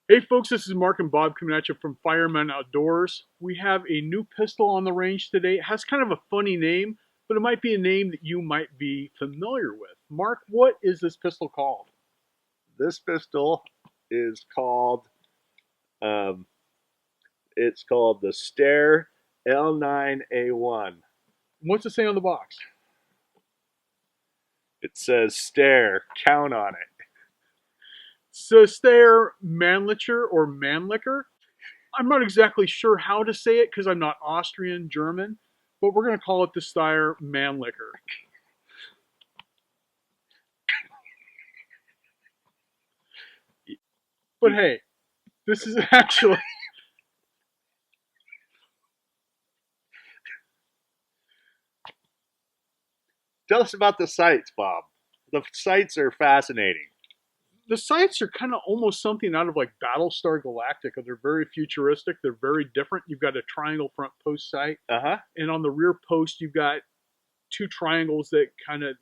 Hey folks, this is Mark and Bob coming at you from Fireman Outdoors. We have a new pistol on the range today. It has kind of a funny name, but it might be a name that you might be familiar with. Mark, what is this pistol called? This pistol is called, um, it's called the Steyr L9-A1. What's it say on the box? It says Steyr, count on it. So Steyr Mannlicher or Mannlicher. I'm not exactly sure how to say it because I'm not Austrian German, but we're going to call it the Steyr Mannlicher. But hey, this is actually Tell us about the sights, Bob. The sights are fascinating. the sights are kind of almost something out of like Battlestar Galactica. They're very futuristic. They're very different. You've got a triangle front post sight, Uh-huh. and on the rear post, you've got two triangles that kind of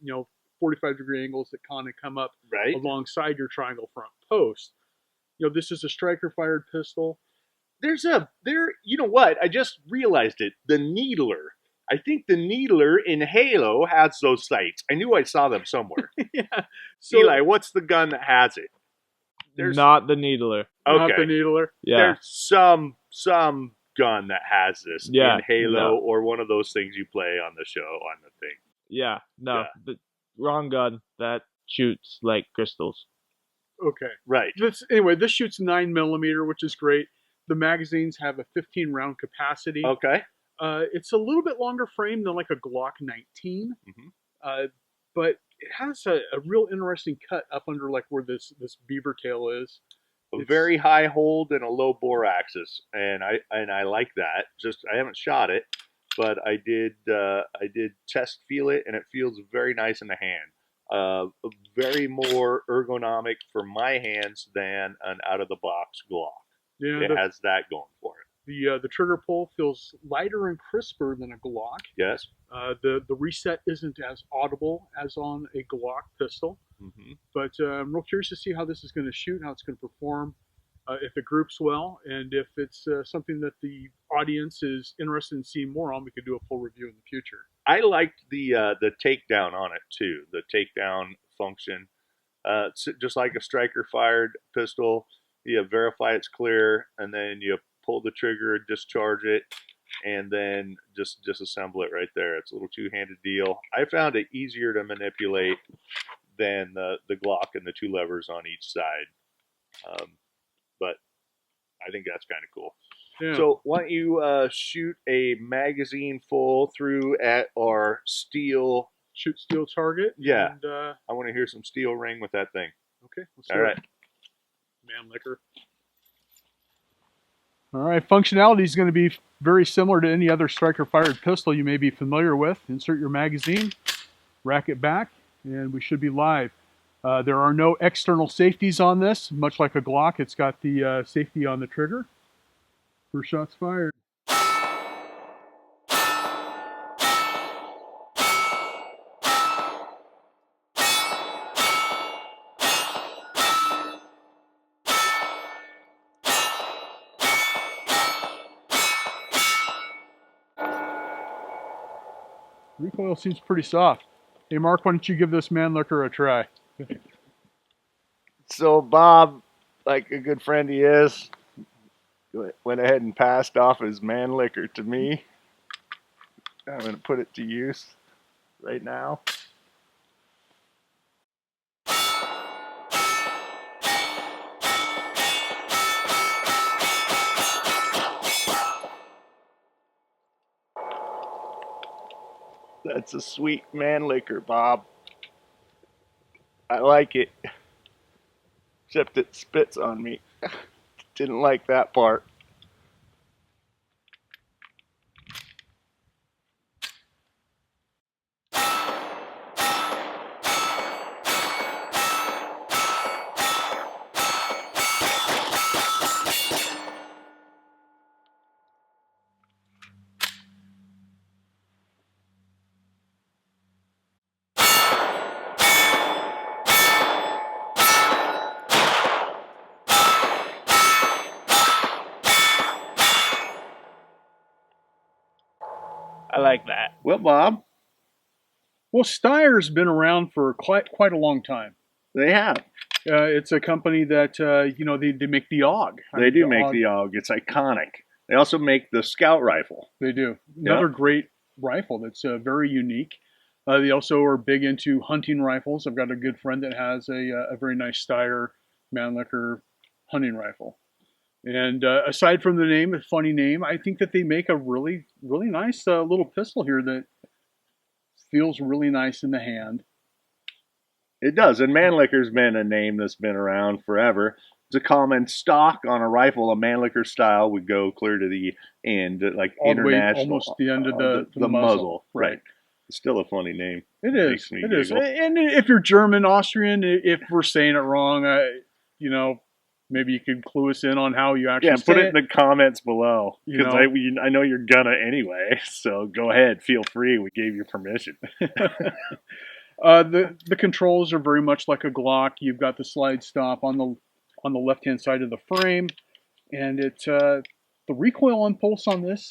45-degree angles that kind of come up Right. alongside your triangle front post. This is a striker fired pistol. You know what? I just realized it. The Needler. I think the Needler in Halo has those sights. I knew I saw them somewhere. Yeah. So Eli, what's the gun that has it? There's Not the Needler. not okay. the Needler. Yeah. There's some gun that has this Yeah, in Halo no. or one of those things you play on the show on the thing. Yeah. No. Yeah. The wrong gun. That shoots like crystals. Okay. Right. This shoots 9mm, which is great. The magazines have a 15-round capacity. Okay. It's a little bit longer frame than like a Glock 19, but it has a real interesting cut up under like where this beaver tail is. A very high hold and a low bore axis, and I like that. Just I haven't shot it, but I did test feel it, and it feels very nice in the hand. Very more ergonomic for my hands than an out of the box Glock. Yeah, It has that going for it. the trigger pull feels lighter and crisper than a Glock. Yes. The reset isn't as audible as on a Glock pistol, but I'm real curious to see how this is going to shoot, how it's going to perform, if it groups well, and if it's something that the audience is interested in seeing more on. We could do a full review in the future. I liked the takedown on it too. The takedown function, just like a striker fired pistol, you verify it's clear, and then you pull the trigger, discharge it, and then just disassemble it right there. It's a little two-handed deal. I found it easier to manipulate than the Glock and the two levers on each side. But I think that's kind of cool. Yeah. So why don't you shoot a magazine full through at our steel. Shoot steel target. Yeah. And, I want to hear some steel ring with that thing. okay. Let's All right. Mannlicher. All right. Functionality is going to be very similar to any other striker-fired pistol you may be familiar with. Insert your magazine, rack it back, and we should be live. There are no external safeties on this. Much like a Glock, it's got the safety on the trigger. First shot's fired. Recoil seems pretty soft. Hey Mark, why don't you give this Mannlicher a try? So Bob, like a good friend he is, went ahead and passed off his Mannlicher to me. I'm going to put it to use right now. That's a sweet Mannlicher, Bob. I like it. Except it spits on me. Didn't like that part. I like that. Well, Bob, Well, Steyr's been around for quite a long time. they have. It's a company that they make the AUG. They do make AUG, the AUG. It's iconic. They also make the Scout rifle. They do. Another great rifle that's very unique. They also are big into hunting rifles. I've got a good friend that has a very nice Steyr Mannlicher hunting rifle. And aside from the name, a funny name, I think that they make a really, really nice little pistol here that feels really nice in the hand. It does. And Mannlicher's been a name that's been around forever. It's a common stock on a rifle. A Mannlicher style would go clear to the end, like All the way international. almost the end of the muzzle. Right. Right. It's still a funny name. It is. Makes me It is. giggle. And if you're German, Austrian, if we're saying it wrong, maybe you could clue us in on how you actually say put it in the comments below, You because know. I know you're gonna anyway. So go ahead, feel free. We gave you permission. The controls are very much like a Glock. You've got the slide stop on the left hand side of the frame, and the recoil impulse on this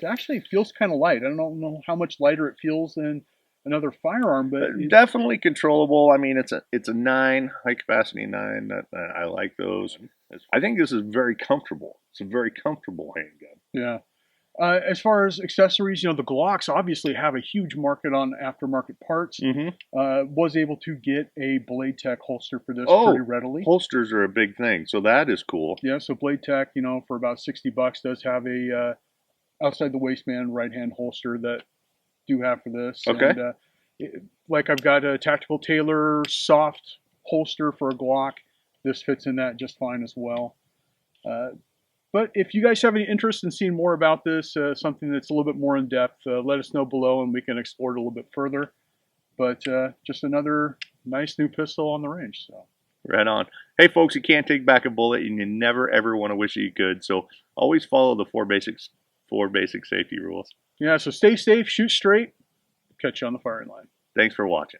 actually feels kind of light. I don't know how much lighter it feels than another firearm, but Definitely controllable. I mean, it's a 9, high capacity 9. I like those. I think this is very comfortable. It's a very comfortable handgun. yeah. As far as accessories, the Glocks obviously have a huge market on aftermarket parts. Mm-hmm. Was able to get a Blade Tech holster for this Oh, pretty readily. Holsters are a big thing, so that is cool. Yeah, so Blade Tech, for about $60 does have a outside the waistband right hand holster that do have for this. Okay. And, like I've got a Tactical Tailor soft holster for a Glock. This fits in that just fine as well. But if you guys have any interest in seeing more about this, something that's a little bit more in depth, let us know below and we can explore it a little bit further. But just another nice new pistol on the range. So. Right on. Hey, folks, you can't take back a bullet, and you never ever want to wish you could. So always follow the four basic safety rules. Yeah. So stay safe, shoot straight. Catch you on the firing line. Thanks for watching.